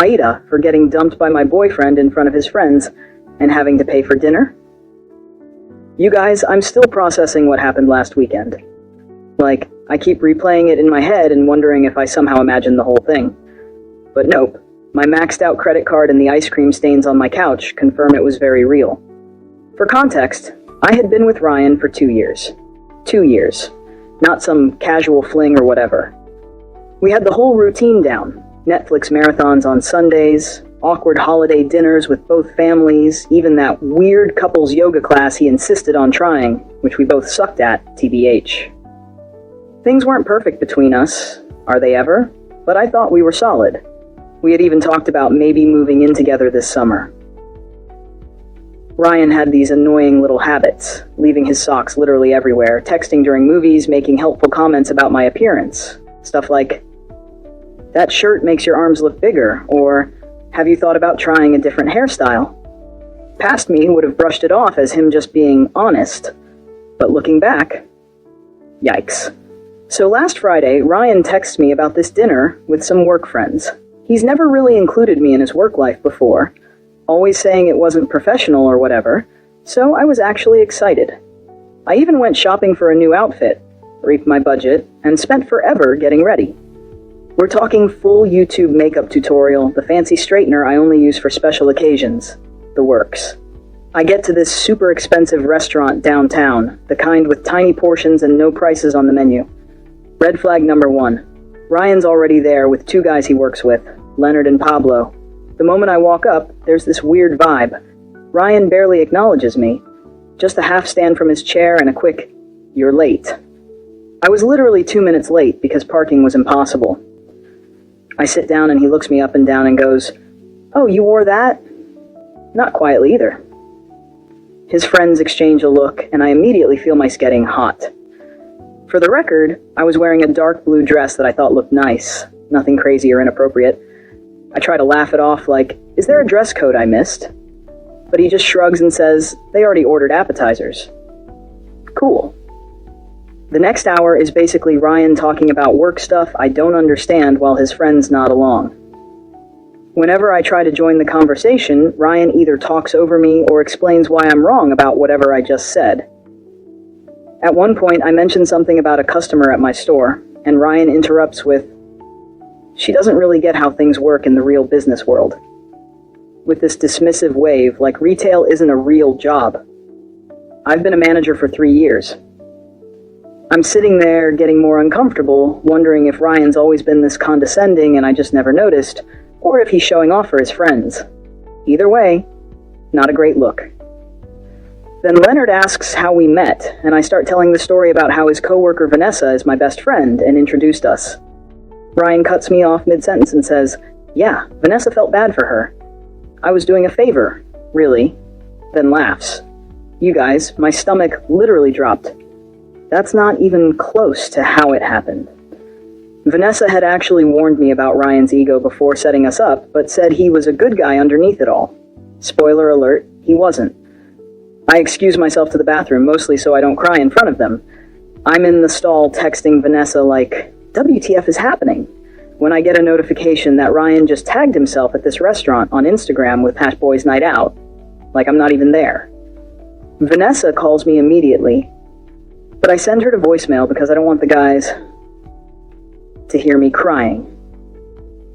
AITA for getting dumped by my boyfriend in front of his friends and having to pay for dinner? You guys, I'm still processing what happened last weekend. Like, I keep replaying it in my head and wondering if I somehow imagined the whole thing. But nope, my maxed out credit card and the ice cream stains on my couch confirm it was very real. For context, I had been with Ryan for 2 years. 2 years. Not some casual fling or whatever. We had the whole routine down. Netflix marathons on Sundays, awkward holiday dinners with both families, even that weird couples yoga class he insisted on trying, which we both sucked at, TBH. Things weren't perfect between us, are they ever? But I thought we were solid. We had even talked about maybe moving in together this summer. Ryan had these annoying little habits, leaving his socks literally everywhere, texting during movies, making helpful comments about my appearance. Stuff like, "That shirt makes your arms look bigger," or "Have you thought about trying a different hairstyle?" Past me would have brushed it off as him just being honest. But looking back, yikes. So last Friday, Ryan texts me about this dinner with some work friends. He's never really included me in his work life before, always saying it wasn't professional or whatever, so I was actually excited. I even went shopping for a new outfit, reaped my budget, and spent forever getting ready. We're talking full YouTube makeup tutorial, the fancy straightener I only use for special occasions, the works. I get to this super expensive restaurant downtown, the kind with tiny portions and no prices on the menu. Red flag number 1. Ryan's already there with 2 guys he works with, Leonard and Pablo. The moment I walk up, there's this weird vibe. Ryan barely acknowledges me. Just a half stand from his chair and a quick, "You're late." I was literally 2 minutes late because parking was impossible. I sit down and he looks me up and down and goes, "Oh, you wore that?" Not quietly either. His friends exchange a look and I immediately feel my getting hot. For the record, I was wearing a dark blue dress that I thought looked nice, nothing crazy or inappropriate. I try to laugh it off like, "Is there a dress code I missed?" But he just shrugs and says, "They already ordered appetizers." Cool. The next hour is basically Ryan talking about work stuff I don't understand while his friends nod along. Whenever I try to join the conversation, Ryan either talks over me or explains why I'm wrong about whatever I just said. At one point, I mentioned something about a customer at my store, and Ryan interrupts with, "She doesn't really get how things work in the real business world." With this dismissive wave, like retail isn't a real job. I've been a manager for 3 years. I'm sitting there getting more uncomfortable, wondering if Ryan's always been this condescending and I just never noticed, or if he's showing off for his friends. Either way, not a great look. Then Leonard asks how we met, and I start telling the story about how his coworker Vanessa is my best friend and introduced us. Ryan cuts me off mid-sentence and says, "Yeah, Vanessa felt bad for her. I was doing a favor, really," then laughs. You guys, my stomach literally dropped. That's not even close to how it happened. Vanessa had actually warned me about Ryan's ego before setting us up, but said he was a good guy underneath it all. Spoiler alert, he wasn't. I excuse myself to the bathroom, mostly so I don't cry in front of them. I'm in the stall texting Vanessa like, "WTF is happening?" when I get a notification that Ryan just tagged himself at this restaurant on Instagram with Hash Boys Night Out. Like I'm not even there. Vanessa calls me immediately, but I send her to voicemail because I don't want the guys to hear me crying.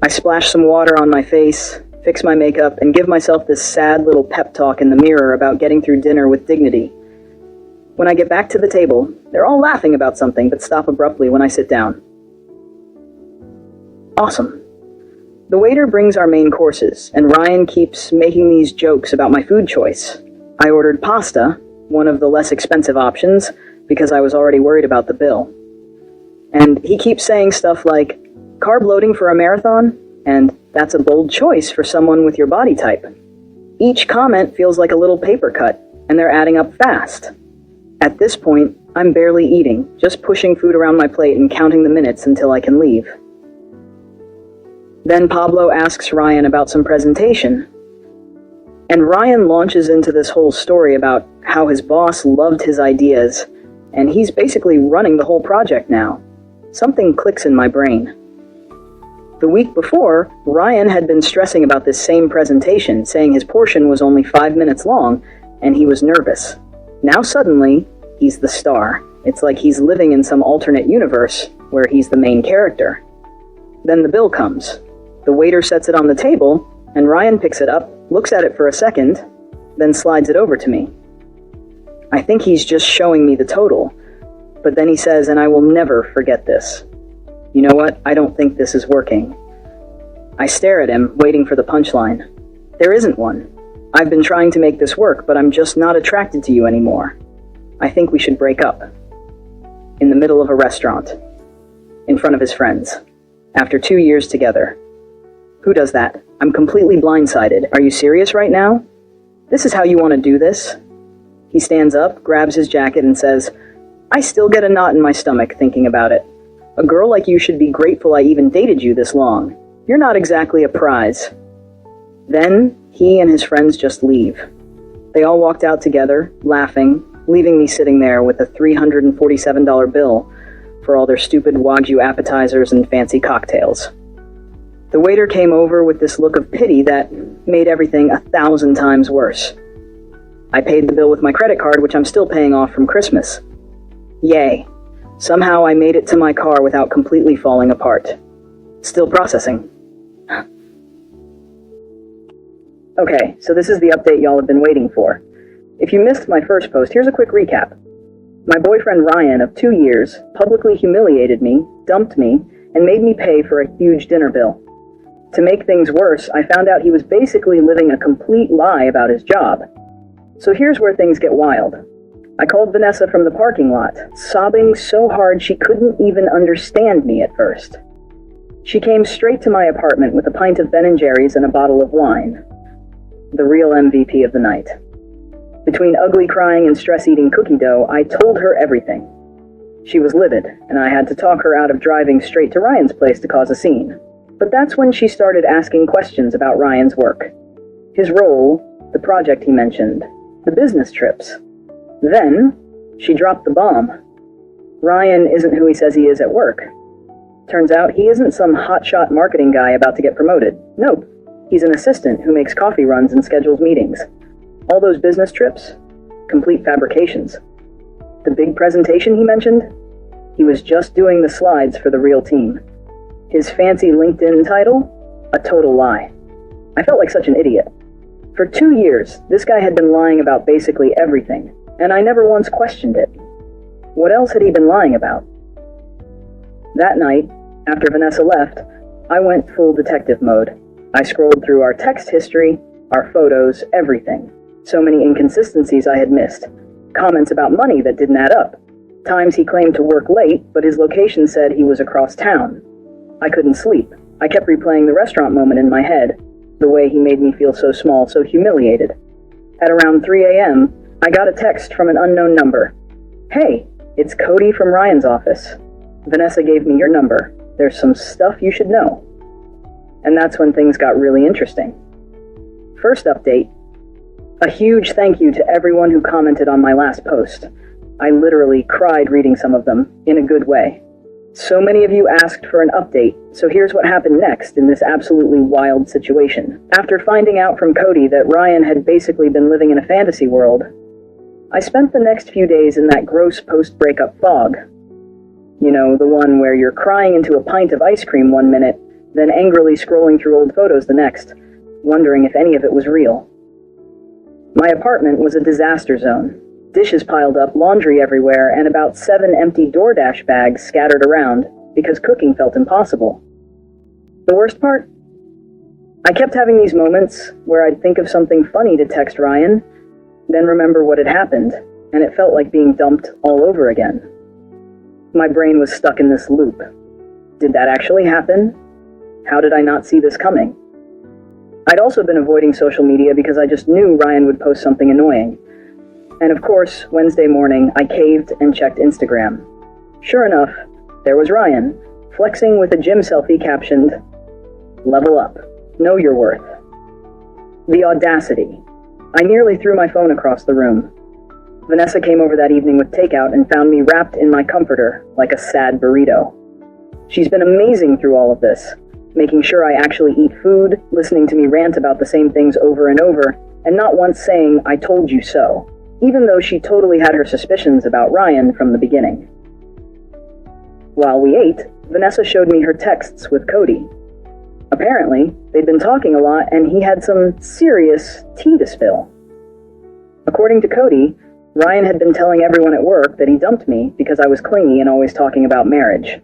I splash some water on my face, fix my makeup, and give myself this sad little pep talk in the mirror about getting through dinner with dignity. When I get back to the table, they're all laughing about something but stop abruptly when I sit down. Awesome. The waiter brings our main courses, and Ryan keeps making these jokes about my food choice. I ordered pasta, one of the less expensive options, because I was already worried about the bill. And he keeps saying stuff like, "Carb loading for a marathon?" and "That's a bold choice for someone with your body type." Each comment feels like a little paper cut, and they're adding up fast. At this point, I'm barely eating, just pushing food around my plate and counting the minutes until I can leave. Then Pablo asks Ryan about some presentation. And Ryan launches into this whole story about how his boss loved his ideas, and he's basically running the whole project now. Something clicks in my brain. The week before, Ryan had been stressing about this same presentation, saying his portion was only 5 minutes long, and he was nervous. Now suddenly, he's the star. It's like he's living in some alternate universe where he's the main character. Then the bill comes. The waiter sets it on the table, and Ryan picks it up, looks at it for a second, then slides it over to me. I think he's just showing me the total, but then he says, and I will never forget this. You know what? I don't think this is working. I stare at him, waiting for the punchline. There isn't one. I've been trying to make this work, but I'm just not attracted to you anymore. I think we should break up. In the middle of a restaurant. In front of his friends. After 2 years together. Who does that? I'm completely blindsided. Are you serious right now? This is how you want to do this? He stands up, grabs his jacket, and says, I still get a knot in my stomach thinking about it. A girl like you should be grateful I even dated you this long. You're not exactly a prize. Then, he and his friends just leave. They all walked out together, laughing, leaving me sitting there with a $347 bill for all their stupid Wagyu appetizers and fancy cocktails. The waiter came over with this look of pity that made everything 1,000 times worse. I paid the bill with my credit card, which I'm still paying off from Christmas. Yay. Somehow I made it to my car without completely falling apart. Still processing. Okay, so this is the update y'all have been waiting for. If you missed my first post, here's a quick recap. My boyfriend Ryan of 2 years publicly humiliated me, dumped me, and made me pay for a huge dinner bill. To make things worse, I found out he was basically living a complete lie about his job. So here's where things get wild. I called Vanessa from the parking lot, sobbing so hard she couldn't even understand me at first. She came straight to my apartment with a pint of Ben & Jerry's and a bottle of wine. The real MVP of the night. Between ugly crying and stress-eating cookie dough, I told her everything. She was livid, and I had to talk her out of driving straight to Ryan's place to cause a scene. But that's when she started asking questions about Ryan's work. His role, the project he mentioned, the business trips. Then, she dropped the bomb. Ryan isn't who he says he is at work. Turns out he isn't some hotshot marketing guy about to get promoted. Nope. He's an assistant who makes coffee runs and schedules meetings. All those business trips? Complete fabrications. The big presentation he mentioned? He was just doing the slides for the real team. His fancy LinkedIn title? A total lie. I felt like such an idiot. For 2 years, this guy had been lying about basically everything, and I never once questioned it. What else had he been lying about? That night, after Vanessa left, I went full detective mode. I scrolled through our text history, our photos, everything. So many inconsistencies I had missed. Comments about money that didn't add up. Times he claimed to work late, but his location said he was across town. I couldn't sleep. I kept replaying the restaurant moment in my head, the way he made me feel so small, so humiliated. At around 3 a.m., I got a text from an unknown number. Hey, it's Cody from Ryan's office. Vanessa gave me your number. There's some stuff you should know. And that's when things got really interesting. First update. A huge thank you to everyone who commented on my last post. I literally cried reading some of them, in a good way. So many of you asked for an update, so here's what happened next in this absolutely wild situation. After finding out from Cody that Ryan had basically been living in a fantasy world, I spent the next few days in that gross post-breakup fog. You know, the one where you're crying into a pint of ice cream one minute, then angrily scrolling through old photos the next, wondering if any of it was real. My apartment was a disaster zone. Dishes piled up, laundry everywhere, and about 7 empty DoorDash bags scattered around because cooking felt impossible. The worst part? I kept having these moments where I'd think of something funny to text Ryan, then remember what had happened, and it felt like being dumped all over again. My brain was stuck in this loop. Did that actually happen? How did I not see this coming? I'd also been avoiding social media because I just knew Ryan would post something annoying. And of course, Wednesday morning, I caved and checked Instagram. Sure enough, there was Ryan, flexing with a gym selfie captioned, "Level up. Know your worth." The audacity. I nearly threw my phone across the room. Vanessa came over that evening with takeout and found me wrapped in my comforter like a sad burrito. She's been amazing through all of this. making sure I actually eat food, listening to me rant about the same things over and over, and not once saying, "I told you so," even though she totally had her suspicions about Ryan from the beginning. While we ate, Vanessa showed me her texts with Cody. Apparently, they'd been talking a lot and he had some serious tea to spill. According to Cody, Ryan had been telling everyone at work that he dumped me because I was clingy and always talking about marriage.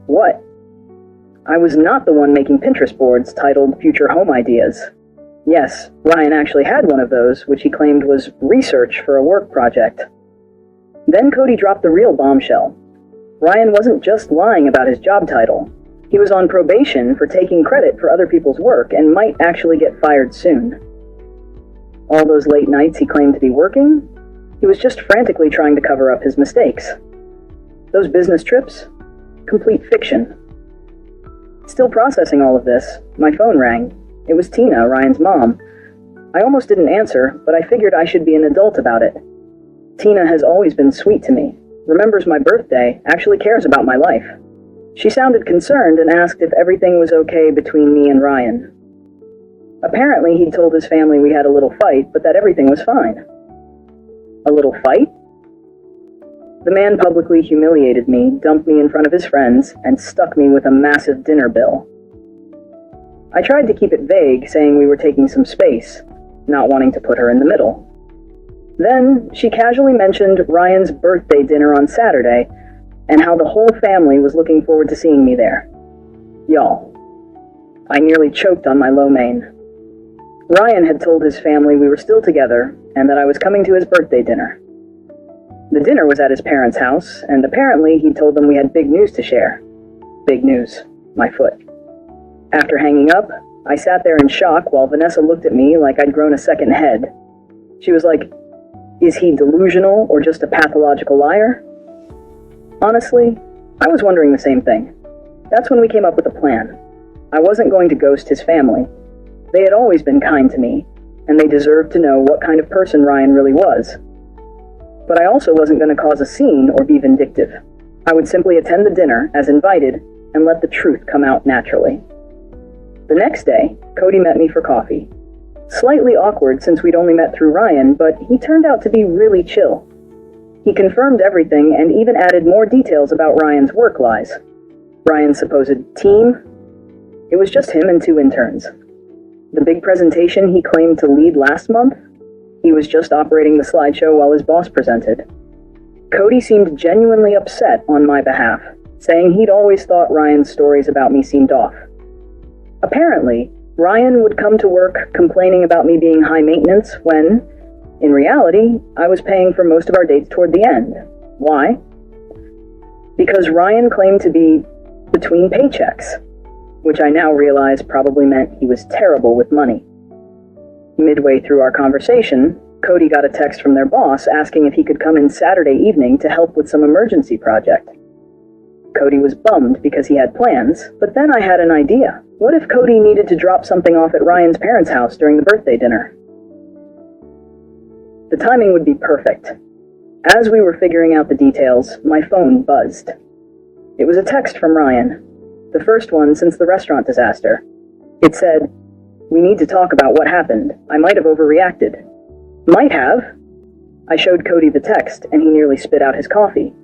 What? I was not the one making Pinterest boards titled Future Home Ideas. Yes, Ryan actually had one of those, which he claimed was research for a work project. Then Cody dropped the real bombshell. Ryan wasn't just lying about his job title. He was on probation for taking credit for other people's work and might actually get fired soon. All those late nights he claimed to be working, he was just frantically trying to cover up his mistakes. Those business trips? Complete fiction. Still processing all of this, my phone rang. It was Tina, Ryan's mom. I almost didn't answer, but I figured I should be an adult about it. Tina has always been sweet to me, remembers my birthday, actually cares about my life. She sounded concerned and asked if everything was okay between me and Ryan. Apparently, he'd told his family we had a little fight, but that everything was fine. A little fight? The man publicly humiliated me, dumped me in front of his friends, and stuck me with a massive dinner bill. I tried to keep it vague, saying we were taking some space, not wanting to put her in the middle. Then, she casually mentioned Ryan's birthday dinner on Saturday, and how the whole family was looking forward to seeing me there. Y'all. I nearly choked on my lo mein. Ryan had told his family we were still together, and that I was coming to his birthday dinner. The dinner was at his parents' house, and apparently he told them we had big news to share. Big news. My foot. After hanging up, I sat there in shock while Vanessa looked at me like I'd grown a second head. She was like, "Is he delusional or just a pathological liar?" Honestly, I was wondering the same thing. That's when we came up with a plan. I wasn't going to ghost his family. They had always been kind to me, and they deserved to know what kind of person Ryan really was. But I also wasn't going to cause a scene or be vindictive. I would simply attend the dinner as invited and let the truth come out naturally. The next day, Cody met me for coffee. Slightly awkward since we'd only met through Ryan, but he turned out to be really chill. He confirmed everything and even added more details about Ryan's work lies. Ryan's supposed team? It was just him and 2 interns. The big presentation he claimed to lead last month? He was just operating the slideshow while his boss presented. Cody seemed genuinely upset on my behalf, saying he'd always thought Ryan's stories about me seemed off. Apparently, Ryan would come to work complaining about me being high maintenance when, in reality, I was paying for most of our dates toward the end. Why? Because Ryan claimed to be between paychecks, which I now realize probably meant he was terrible with money. Midway through our conversation, Cody got a text from their boss asking if he could come in Saturday evening to help with some emergency project. Cody was bummed because he had plans, but then I had an idea. What if Cody needed to drop something off at Ryan's parents' house during the birthday dinner? The timing would be perfect. As we were figuring out the details, my phone buzzed. It was a text from Ryan, the first one since the restaurant disaster. It said, "We need to talk about what happened. I might have overreacted." Might have? I showed Cody the text, and he nearly spit out his coffee.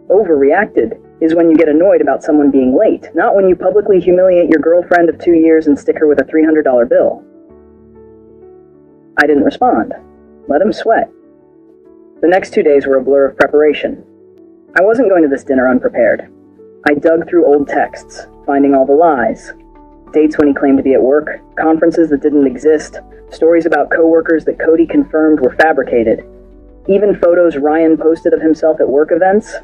Overreacted is when you get annoyed about someone being late, not when you publicly humiliate your girlfriend of 2 years and stick her with a $300 bill. I didn't respond. Let him sweat. The next 2 days were a blur of preparation. I wasn't going to this dinner unprepared. I dug through old texts, finding all the lies. Dates when he claimed to be at work, conferences that didn't exist, stories about coworkers that Cody confirmed were fabricated, even photos Ryan posted of himself at work events.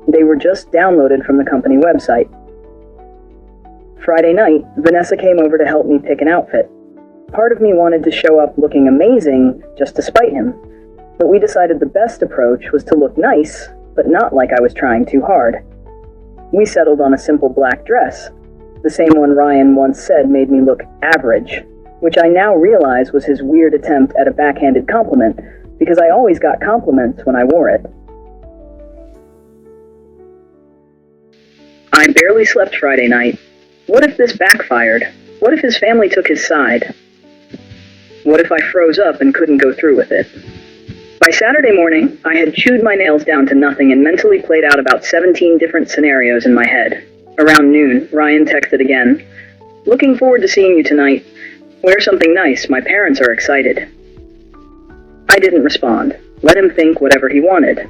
They were just downloaded from the company website. Friday night, Vanessa came over to help me pick an outfit. Part of me wanted to show up looking amazing just to spite him, but we decided the best approach was to look nice, but not like I was trying too hard. We settled on a simple black dress, the same one Ryan once said made me look average, which I now realize was his weird attempt at a backhanded compliment, because I always got compliments when I wore it. I barely slept Friday night. What if this backfired? What if his family took his side? What if I froze up and couldn't go through with it? By Saturday morning, I had chewed my nails down to nothing and mentally played out about 17 different scenarios in my head. Around noon, Ryan texted again. Looking forward to seeing you tonight. Wear something nice, my parents are excited. I didn't respond. Let him think whatever he wanted.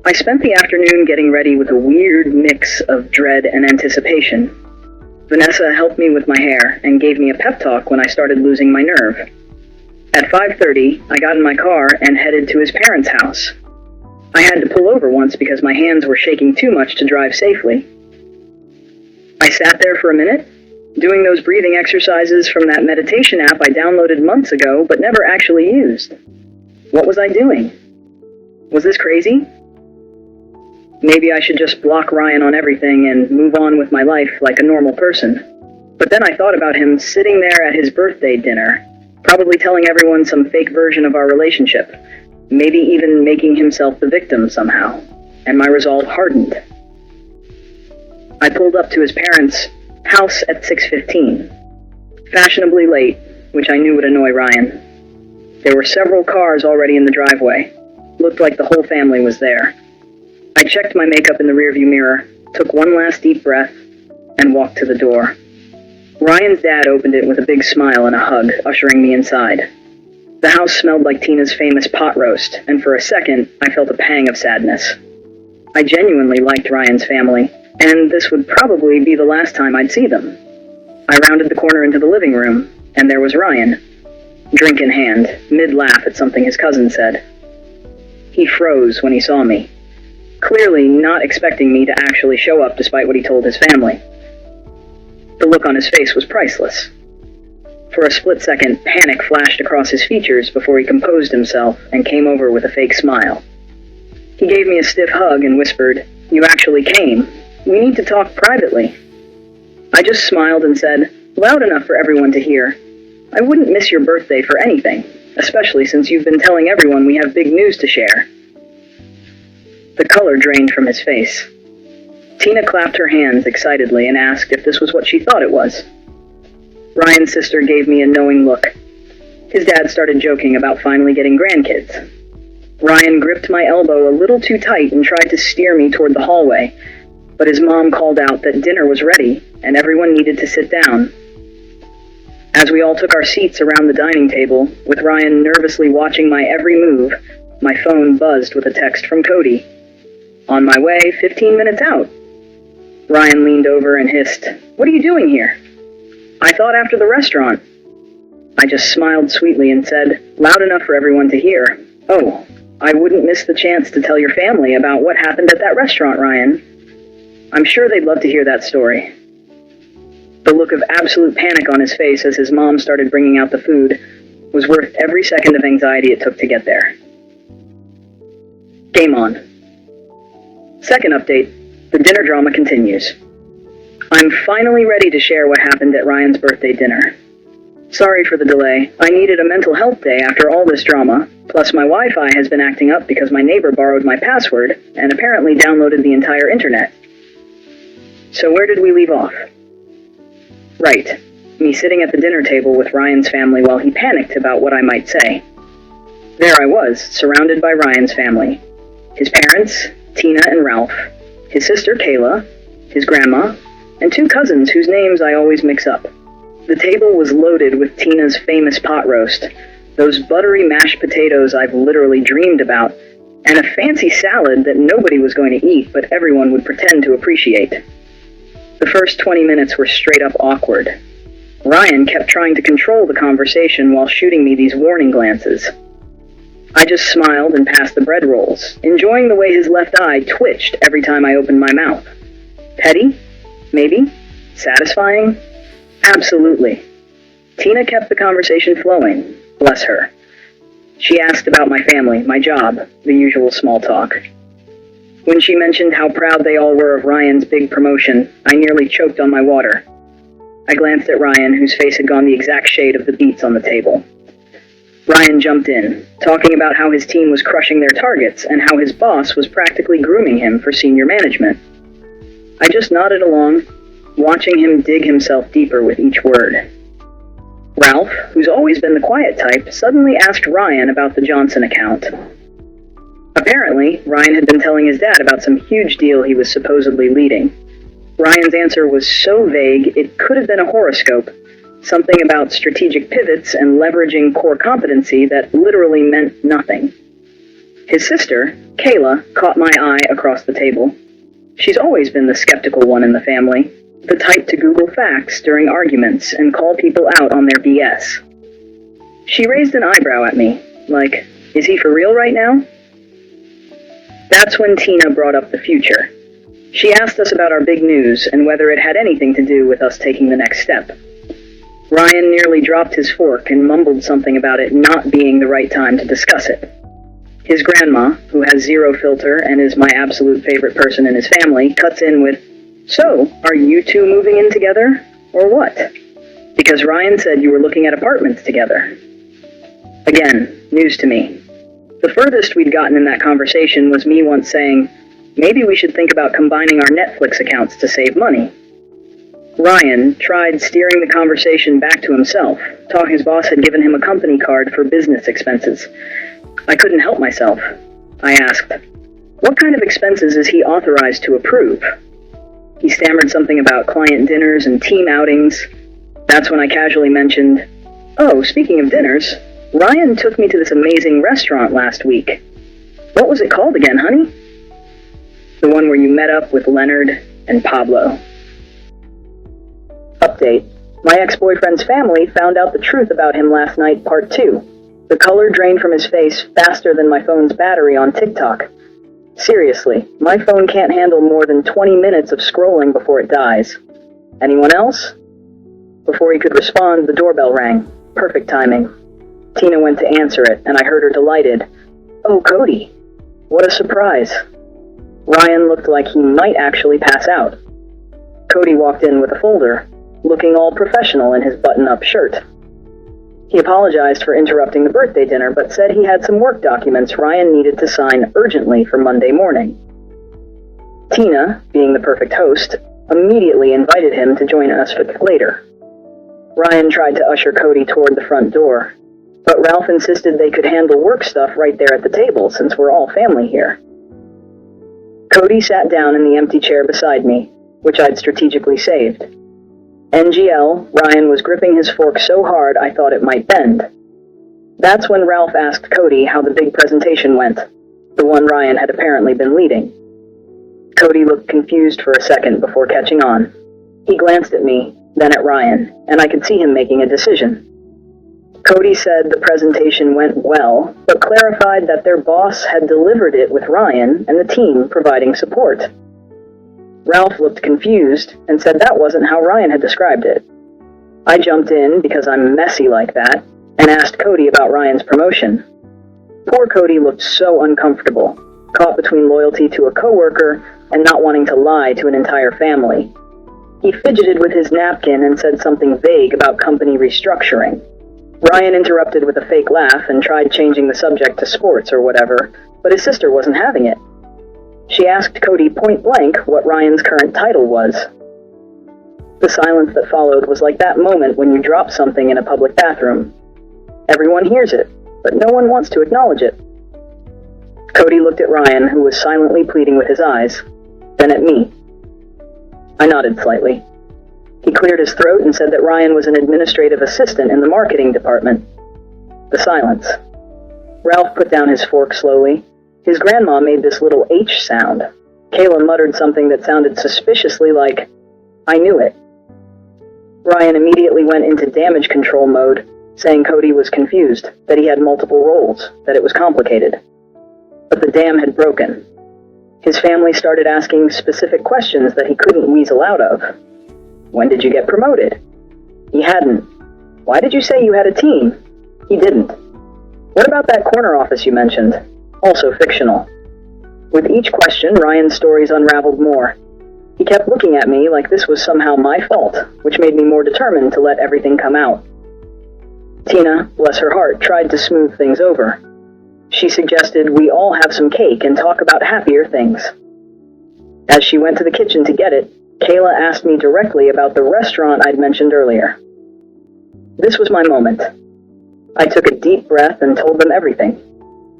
I spent the afternoon getting ready with a weird mix of dread and anticipation. Vanessa helped me with my hair and gave me a pep talk when I started losing my nerve. At 5:30, I got in my car and headed to his parents' house. I had to pull over once because my hands were shaking too much to drive safely. I sat there for a minute, doing those breathing exercises from that meditation app I downloaded months ago but never actually used. What was I doing? Was this crazy? Maybe I should just block Ryan on everything and move on with my life like a normal person. But then I thought about him sitting there at his birthday dinner, probably telling everyone some fake version of our relationship, maybe even making himself the victim somehow, and my resolve hardened. I pulled up to his parents' house at 6:15, fashionably late, which I knew would annoy Ryan. There were several cars already in the driveway. Looked like the whole family was there. I checked my makeup in the rearview mirror, took one last deep breath, and walked to the door. Ryan's dad opened it with a big smile and a hug, ushering me inside. The house smelled like Tina's famous pot roast, and for a second, I felt a pang of sadness. I genuinely liked Ryan's family, and this would probably be the last time I'd see them. I rounded the corner into the living room, and there was Ryan, drink in hand, mid-laugh at something his cousin said. He froze when he saw me, clearly not expecting me to actually show up despite what he told his family. The look on his face was priceless. For a split second, panic flashed across his features before he composed himself and came over with a fake smile. He gave me a stiff hug and whispered, "You actually came. We need to talk privately." I just smiled and said, loud enough for everyone to hear, "I wouldn't miss your birthday for anything, especially since you've been telling everyone we have big news to share." The color drained from his face. Tina clapped her hands excitedly and asked if this was what she thought it was. Ryan's sister gave me a knowing look. His dad started joking about finally getting grandkids. Ryan gripped my elbow a little too tight and tried to steer me toward the hallway, but his mom called out that dinner was ready and everyone needed to sit down. As we all took our seats around the dining table, with Ryan nervously watching my every move, my phone buzzed with a text from Cody. "On my way, 15 minutes out." Ryan leaned over and hissed, "What are you doing here?" "I thought after the restaurant." I just smiled sweetly and said, loud enough for everyone to hear, "Oh, I wouldn't miss the chance to tell your family about what happened at that restaurant, Ryan. I'm sure they'd love to hear that story." The look of absolute panic on his face as his mom started bringing out the food was worth every second of anxiety it took to get there. Game on. Second update, the dinner drama continues. I'm finally ready to share what happened at Ryan's birthday dinner. Sorry for the delay. I needed a mental health day after all this drama, plus my Wi-Fi has been acting up because my neighbor borrowed my password and apparently downloaded the entire internet. So where did we leave off? Right, me sitting at the dinner table with Ryan's family while he panicked about what I might say. There I was, surrounded by Ryan's family. His parents, Tina and Ralph, his sister Kayla, his grandma, and two cousins whose names I always mix up. The table was loaded with Tina's famous pot roast, those buttery mashed potatoes I've literally dreamed about, and a fancy salad that nobody was going to eat but everyone would pretend to appreciate. The first 20 minutes were straight up awkward. Ryan kept trying to control the conversation while shooting me these warning glances. I just smiled and passed the bread rolls, enjoying the way his left eye twitched every time I opened my mouth. Petty? Maybe? Satisfying? Absolutely. Tina kept the conversation flowing, bless her. She asked about my family, my job, the usual small talk. When she mentioned how proud they all were of Ryan's big promotion, I nearly choked on my water. I glanced at Ryan, whose face had gone the exact shade of the beets on the table. Ryan jumped in, talking about how his team was crushing their targets and how his boss was practically grooming him for senior management. I just nodded along, watching him dig himself deeper with each word. Ralph, who's always been the quiet type, suddenly asked Ryan about the Johnson account. Apparently, Ryan had been telling his dad about some huge deal he was supposedly leading. Ryan's answer was so vague it could have been a horoscope, something about strategic pivots and leveraging core competency that literally meant nothing. His sister, Kayla, caught my eye across the table. She's always been the skeptical one in the family, the type to Google facts during arguments and call people out on their BS. She raised an eyebrow at me, like, is he for real right now? That's when Tina brought up the future. She asked us about our big news and whether it had anything to do with us taking the next step. Ryan nearly dropped his fork and mumbled something about it not being the right time to discuss it. His grandma, who has zero filter and is my absolute favorite person in his family, cuts in with, "So, are you two moving in together, or what? Because Ryan said you were looking at apartments together." Again, news to me. The furthest we'd gotten in that conversation was me once saying, maybe we should think about combining our Netflix accounts to save money. Ryan tried steering the conversation back to himself, talking his boss had given him a company card for business expenses. I couldn't help myself. I asked, what kind of expenses is he authorized to approve? He stammered something about client dinners and team outings. That's when I casually mentioned, oh, speaking of dinners, Ryan took me to this amazing restaurant last week. What was it called again, honey? The one where you met up with Leonard and Pablo. Update. My ex-boyfriend's family found out the truth about him last night, part 2. The color drained from his face faster than my phone's battery on TikTok. Seriously, my phone can't handle more than 20 minutes of scrolling before it dies. Anyone else? Before he could respond, the doorbell rang. Perfect timing. Tina went to answer it, and I heard her delighted. Oh, Cody. What a surprise. Ryan looked like he might actually pass out. Cody walked in with a folder, looking all professional in his button-up shirt. He apologized for interrupting the birthday dinner, but said he had some work documents Ryan needed to sign urgently for Monday morning. Tina, being the perfect host, immediately invited him to join us for later. Ryan tried to usher Cody toward the front door, but Ralph insisted they could handle work stuff right there at the table since we're all family here. Cody sat down in the empty chair beside me, which I'd strategically saved. NGL, Ryan was gripping his fork so hard I thought it might bend. That's when Ralph asked Cody how the big presentation went, the one Ryan had apparently been leading. Cody looked confused for a second before catching on. He glanced at me, then at Ryan, and I could see him making a decision. Cody said the presentation went well, but clarified that their boss had delivered it with Ryan and the team providing support. Ralph looked confused and said that wasn't how Ryan had described it. I jumped in, because I'm messy like that, and asked Cody about Ryan's promotion. Poor Cody looked so uncomfortable, caught between loyalty to a coworker and not wanting to lie to an entire family. He fidgeted with his napkin and said something vague about company restructuring. Ryan interrupted with a fake laugh and tried changing the subject to sports or whatever, but his sister wasn't having it. She asked Cody point blank what Ryan's current title was. The silence that followed was like that moment when you drop something in a public bathroom. Everyone hears it, but no one wants to acknowledge it. Cody looked at Ryan, who was silently pleading with his eyes, then at me. I nodded slightly. He cleared his throat and said that Ryan was an administrative assistant in the marketing department. The silence. Ralph put down his fork slowly. His grandma made this little H sound. Kayla muttered something that sounded suspiciously like, I knew it. Ryan immediately went into damage control mode, saying Cody was confused, that he had multiple roles, that it was complicated. But the dam had broken. His family started asking specific questions that he couldn't weasel out of. When did you get promoted? He hadn't. Why did you say you had a team? He didn't. What about that corner office you mentioned? Also fictional. With each question, Ryan's stories unraveled more. He kept looking at me like this was somehow my fault, which made me more determined to let everything come out. Tina, bless her heart, tried to smooth things over. She suggested we all have some cake and talk about happier things. As she went to the kitchen to get it, Kayla asked me directly about the restaurant I'd mentioned earlier. This was my moment. I took a deep breath and told them everything.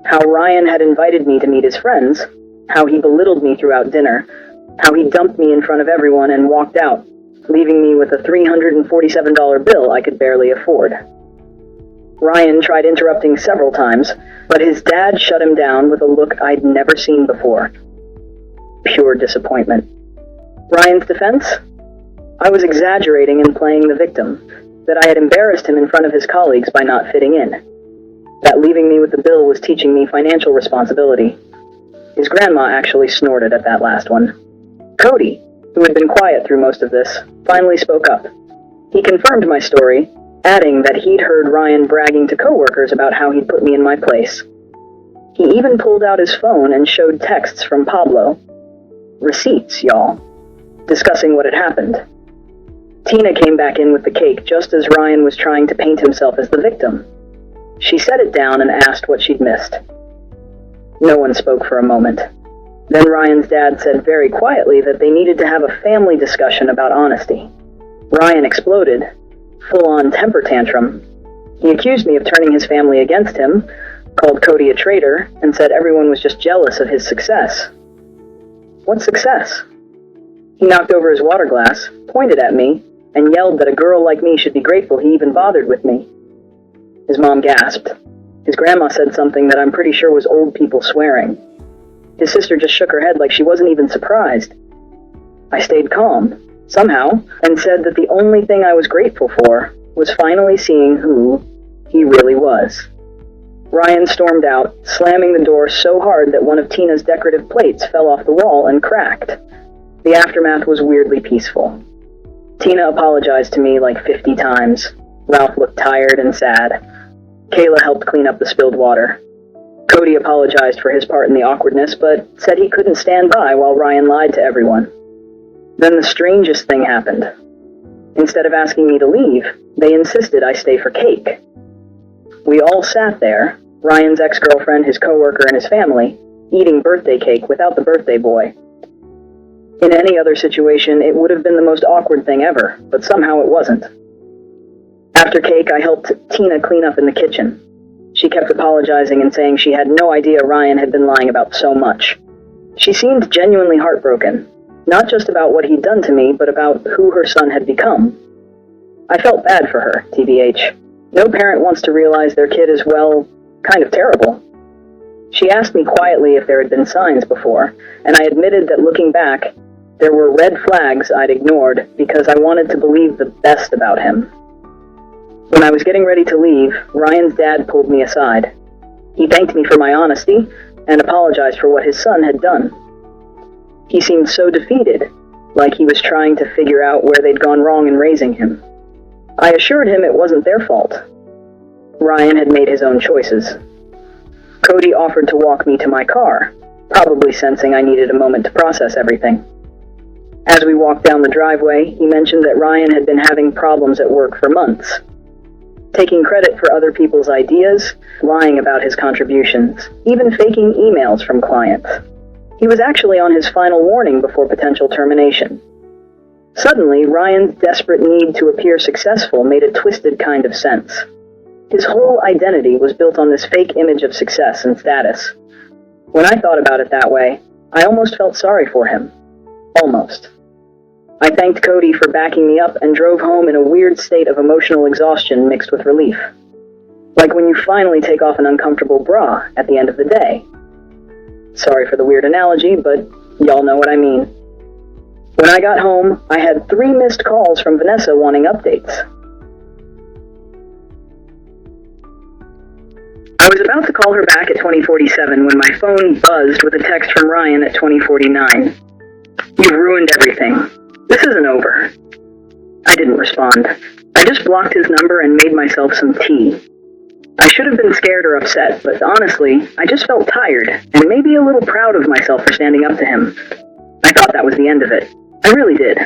How Ryan had invited me to meet his friends, how he belittled me throughout dinner, how he dumped me in front of everyone and walked out, leaving me with a $347 bill I could barely afford. Ryan tried interrupting several times, but his dad shut him down with a look I'd never seen before. Pure disappointment. Ryan's defense? I was exaggerating and playing the victim, that I had embarrassed him in front of his colleagues by not fitting in, that leaving me with the bill was teaching me financial responsibility. His grandma actually snorted at that last one. Cody, who had been quiet through most of this, finally spoke up. He confirmed my story, adding that he'd heard Ryan bragging to coworkers about how he'd put me in my place. He even pulled out his phone and showed texts from Pablo. Receipts, y'all. Discussing what had happened. Tina came back in with the cake just as Ryan was trying to paint himself as the victim. She set it down and asked what she'd missed. No one spoke for a moment. Then Ryan's dad said very quietly that they needed to have a family discussion about honesty. Ryan exploded, full-on temper tantrum. He accused me of turning his family against him, called Cody a traitor, and said everyone was just jealous of his success. What success? He knocked over his water glass, pointed at me, and yelled that a girl like me should be grateful he even bothered with me. His mom gasped. His grandma said something that I'm pretty sure was old people swearing. His sister just shook her head like she wasn't even surprised. I stayed calm, somehow, and said that the only thing I was grateful for was finally seeing who he really was. Ryan stormed out, slamming the door so hard that one of Tina's decorative plates fell off the wall and cracked. The aftermath was weirdly peaceful. Tina apologized to me like 50 times. Ralph looked tired and sad. Kayla helped clean up the spilled water. Cody apologized for his part in the awkwardness, but said he couldn't stand by while Ryan lied to everyone. Then the strangest thing happened. Instead of asking me to leave, they insisted I stay for cake. We all sat there, Ryan's ex-girlfriend, his coworker, and his family, eating birthday cake without the birthday boy. In any other situation, it would have been the most awkward thing ever, but somehow it wasn't. After cake, I helped Tina clean up in the kitchen. She kept apologizing and saying she had no idea Ryan had been lying about so much. She seemed genuinely heartbroken, not just about what he'd done to me, but about who her son had become. I felt bad for her, TBH. No parent wants to realize their kid is, well, kind of terrible. She asked me quietly if there had been signs before, and I admitted that looking back, there were red flags I'd ignored because I wanted to believe the best about him. When I was getting ready to leave, Ryan's dad pulled me aside. He thanked me for my honesty and apologized for what his son had done. He seemed so defeated, like he was trying to figure out where they'd gone wrong in raising him. I assured him it wasn't their fault. Ryan had made his own choices. Cody offered to walk me to my car, probably sensing I needed a moment to process everything. As we walked down the driveway, he mentioned that Ryan had been having problems at work for months. Taking credit for other people's ideas, lying about his contributions, even faking emails from clients. He was actually on his final warning before potential termination. Suddenly, Ryan's desperate need to appear successful made a twisted kind of sense. His whole identity was built on this fake image of success and status. When I thought about it that way, I almost felt sorry for him. Almost. I thanked Cody for backing me up and drove home in a weird state of emotional exhaustion mixed with relief. Like when you finally take off an uncomfortable bra at the end of the day. Sorry for the weird analogy, but y'all know what I mean. When I got home, I had 3 missed calls from Vanessa wanting updates. I was about to call her back at 2047 when my phone buzzed with a text from Ryan at 2049. You've ruined everything. This isn't over. I didn't respond. I just blocked his number and made myself some tea. I should have been scared or upset, but honestly, I just felt tired, and maybe a little proud of myself for standing up to him. I thought that was the end of it. I really did.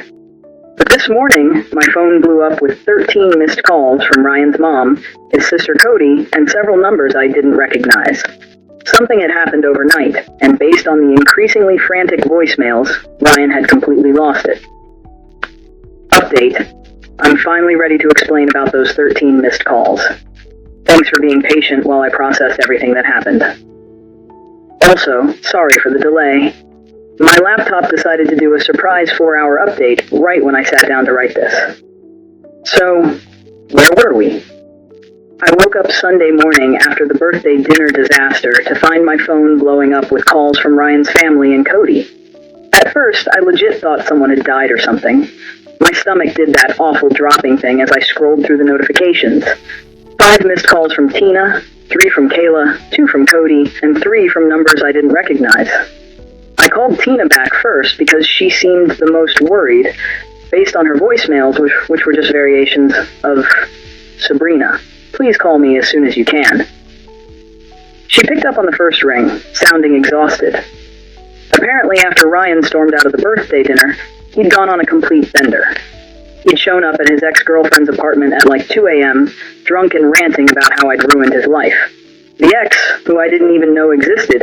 But this morning, my phone blew up with 13 missed calls from Ryan's mom, his sister Cody, and several numbers I didn't recognize. Something had happened overnight, and based on the increasingly frantic voicemails, Ryan had completely lost it. Update. I'm finally ready to explain about those 13 missed calls. Thanks for being patient while I processed everything that happened. Also, sorry for the delay. My laptop decided to do a surprise 4-hour update right when I sat down to write this. So, where were we? I woke up Sunday morning after the birthday dinner disaster to find my phone blowing up with calls from Ryan's family and Cody. At first, I legit thought someone had died or something. My stomach did that awful dropping thing as I scrolled through the notifications. 5 missed calls from Tina, 3 from Kayla, 2 from Cody, and 3 from numbers I didn't recognize. I called Tina back first because she seemed the most worried, based on her voicemails, which were just variations of Sabrina. Please call me as soon as you can. She picked up on the first ring, sounding exhausted. Apparently, after Ryan stormed out of the birthday dinner, he'd gone on a complete bender. He'd shown up at his ex-girlfriend's apartment at like 2 a.m., drunk and ranting about how I'd ruined his life. The ex, who I didn't even know existed,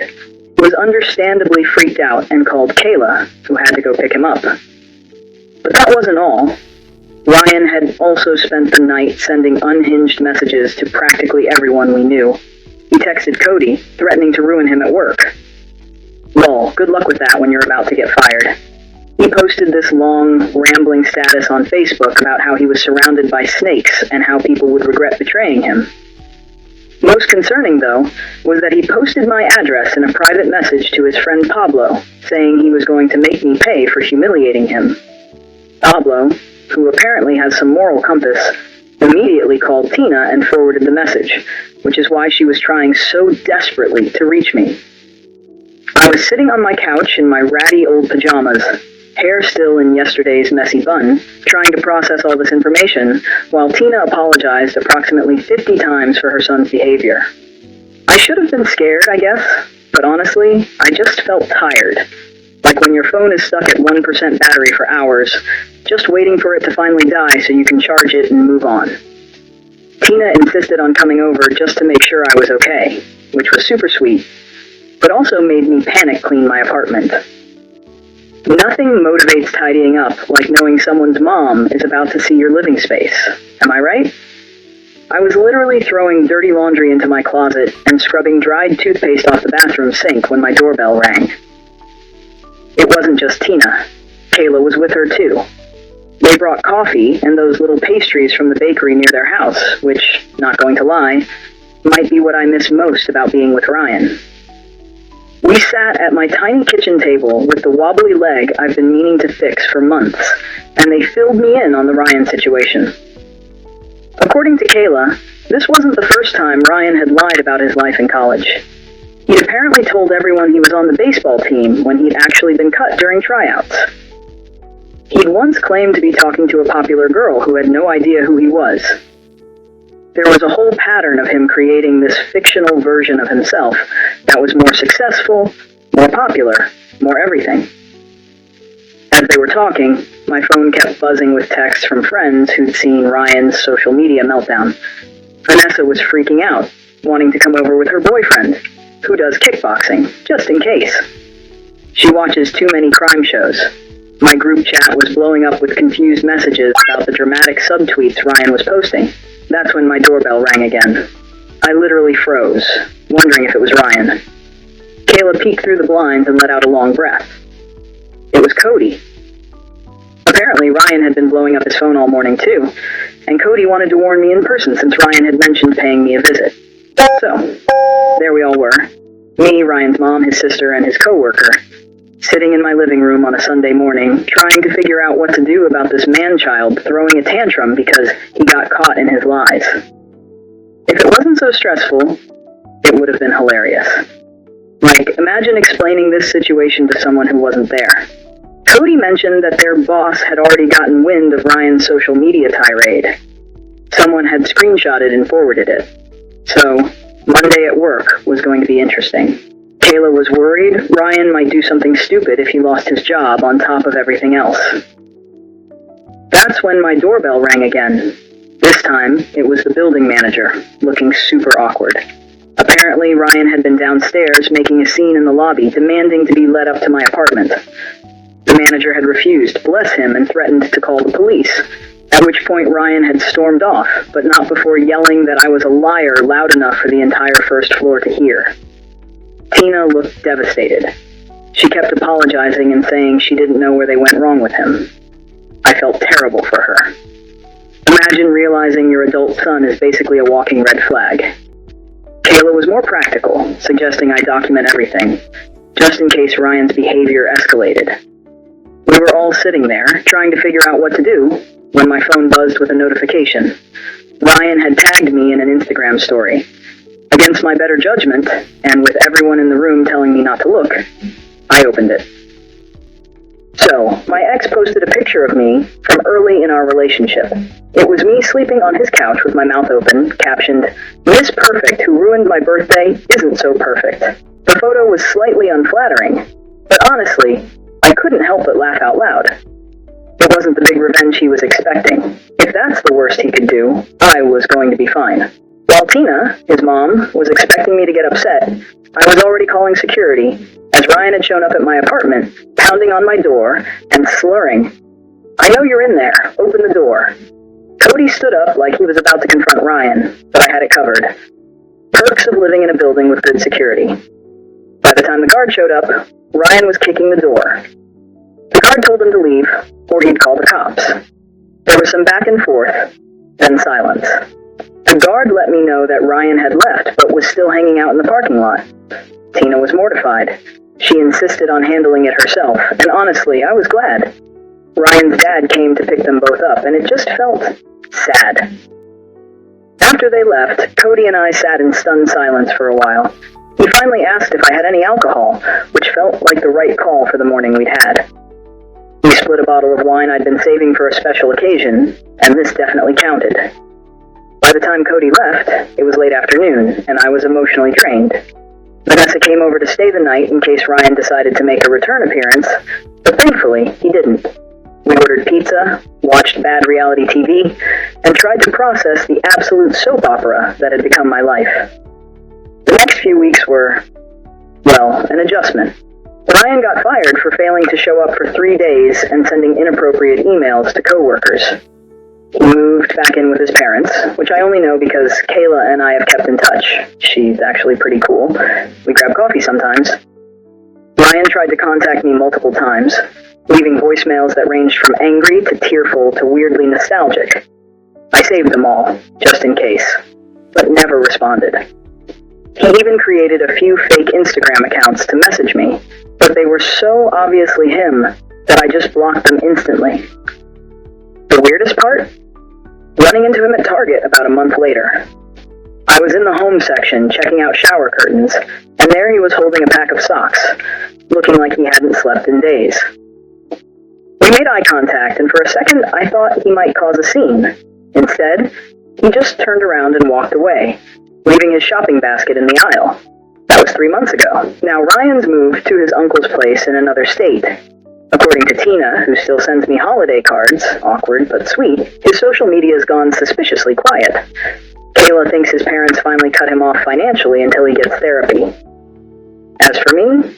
was understandably freaked out and called Kayla, who had to go pick him up. But that wasn't all. Ryan had also spent the night sending unhinged messages to practically everyone we knew. He texted Cody, threatening to ruin him at work. Lol, good luck with that when you're about to get fired. He posted this long, rambling status on Facebook about how he was surrounded by snakes and how people would regret betraying him. Most concerning, though, was that he posted my address in a private message to his friend Pablo, saying he was going to make me pay for humiliating him. Pablo, who apparently has some moral compass, immediately called Tina and forwarded the message, which is why she was trying so desperately to reach me. I was sitting on my couch in my ratty old pajamas, hair still in yesterday's messy bun, trying to process all this information, while Tina apologized approximately 50 times for her son's behavior. I should have been scared, I guess, but honestly, I just felt tired. Like when your phone is stuck at 1% battery for hours, just waiting for it to finally die so you can charge it and move on. Tina insisted on coming over just to make sure I was okay, which was super sweet, but also made me panic clean my apartment. Nothing motivates tidying up like knowing someone's mom is about to see your living space. Am I right? I was literally throwing dirty laundry into my closet and scrubbing dried toothpaste off the bathroom sink when my doorbell rang. It wasn't just Tina. Kayla was with her too. They brought coffee and those little pastries from the bakery near their house, which, not going to lie, might be what I miss most about being with Ryan. We sat at my tiny kitchen table with the wobbly leg I've been meaning to fix for months, and they filled me in on the Ryan situation. According to Kayla, this wasn't the first time Ryan had lied about his life in college. He'd apparently told everyone he was on the baseball team when he'd actually been cut during tryouts. He'd once claimed to be talking to a popular girl who had no idea who he was. There was a whole pattern of him creating this fictional version of himself that was more successful, more popular, more everything. As they were talking, my phone kept buzzing with texts from friends who'd seen Ryan's social media meltdown. Vanessa was freaking out, wanting to come over with her boyfriend, who does kickboxing, just in case. She watches too many crime shows. My group chat was blowing up with confused messages about the dramatic subtweets Ryan was posting. That's when my doorbell rang again. I literally froze, wondering if it was Ryan. Kayla peeked through the blinds and let out a long breath. It was Cody. Apparently, Ryan had been blowing up his phone all morning too, and Cody wanted to warn me in person since Ryan had mentioned paying me a visit. So, there we all were. Me, Ryan's mom, his sister, and his coworker, sitting in my living room on a Sunday morning, trying to figure out what to do about this man-child throwing a tantrum because he got caught in his lies. If it wasn't so stressful, it would have been hilarious. Like, imagine explaining this situation to someone who wasn't there. Cody mentioned that their boss had already gotten wind of Ryan's social media tirade. Someone had screenshotted and forwarded it. So, Monday at work was going to be interesting. Kayla was worried Ryan might do something stupid if he lost his job on top of everything else. That's when my doorbell rang again. This time, it was the building manager, looking super awkward. Apparently, Ryan had been downstairs making a scene in the lobby, demanding to be led up to my apartment. The manager had refused, bless him, and threatened to call the police, at which point Ryan had stormed off, but not before yelling that I was a liar loud enough for the entire first floor to hear. Tina looked devastated. She kept apologizing and saying she didn't know where they went wrong with him. I felt terrible for her. Imagine realizing your adult son is basically a walking red flag. Kayla was more practical, suggesting I document everything, just in case Ryan's behavior escalated. We were all sitting there, trying to figure out what to do, when my phone buzzed with a notification. Ryan had tagged me in an Instagram story. Against my better judgment, and with everyone in the room telling me not to look, I opened it. So, my ex posted a picture of me from early in our relationship. It was me sleeping on his couch with my mouth open, captioned, "Miss Perfect who ruined my birthday isn't so perfect." The photo was slightly unflattering, but honestly, I couldn't help but laugh out loud. It wasn't the big revenge he was expecting. If that's the worst he could do, I was going to be fine. While Tina, his mom, was expecting me to get upset, I was already calling security, as Ryan had shown up at my apartment, pounding on my door and slurring, "I know you're in there, open the door." Cody stood up like he was about to confront Ryan, but I had it covered. Perks of living in a building with good security. By the time the guard showed up, Ryan was kicking the door. The guard told him to leave, or he'd call the cops. There was some back and forth, then silence. The guard let me know that Ryan had left, but was still hanging out in the parking lot. Tina was mortified. She insisted on handling it herself, and honestly, I was glad. Ryan's dad came to pick them both up, and it just felt sad. After they left, Cody and I sat in stunned silence for a while. He finally asked if I had any alcohol, which felt like the right call for the morning we'd had. We split a bottle of wine I'd been saving for a special occasion, and this definitely counted. By the time Cody left, it was late afternoon, and I was emotionally drained. Vanessa came over to stay the night in case Ryan decided to make a return appearance, but thankfully, he didn't. We ordered pizza, watched bad reality TV, and tried to process the absolute soap opera that had become my life. The next few weeks were, well, an adjustment. Ryan got fired for failing to show up for 3 days and sending inappropriate emails to coworkers. He moved back in with his parents, which I only know because Kayla and I have kept in touch. She's actually pretty cool. We grab coffee sometimes. Ryan tried to contact me multiple times, leaving voicemails that ranged from angry to tearful to weirdly nostalgic. I saved them all, just in case, but never responded. He even created a few fake Instagram accounts to message me, but they were so obviously him that I just blocked them instantly. The weirdest part? Running into him at Target about a month later. I was in the home section checking out shower curtains, and there he was holding a pack of socks, looking like he hadn't slept in days. We made eye contact, and for a second I thought he might cause a scene. Instead, he just turned around and walked away, leaving his shopping basket in the aisle. That was 3 months ago. Now Ryan's moved to his uncle's place in another state. According to Tina, who still sends me holiday cards, awkward but sweet, his social media's gone suspiciously quiet. Kayla thinks his parents finally cut him off financially until he gets therapy. As for me,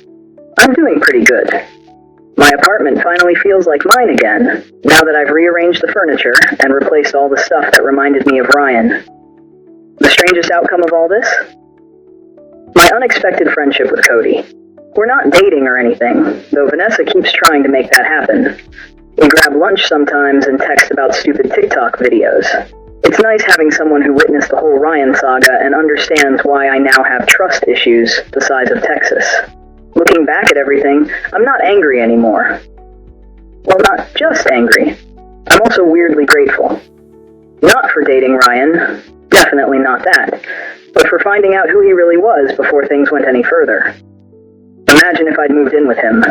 I'm doing pretty good. My apartment finally feels like mine again, now that I've rearranged the furniture and replaced all the stuff that reminded me of Ryan. The strangest outcome of all this? My unexpected friendship with Cody. We're not dating or anything, though Vanessa keeps trying to make that happen. We grab lunch sometimes and text about stupid TikTok videos. It's nice having someone who witnessed the whole Ryan saga and understands why I now have trust issues the size of Texas. Looking back at everything, I'm not angry anymore. Well, not just angry. I'm also weirdly grateful. Not for dating Ryan, definitely not that, but for finding out who he really was before things went any further. Imagine if I'd moved in with him.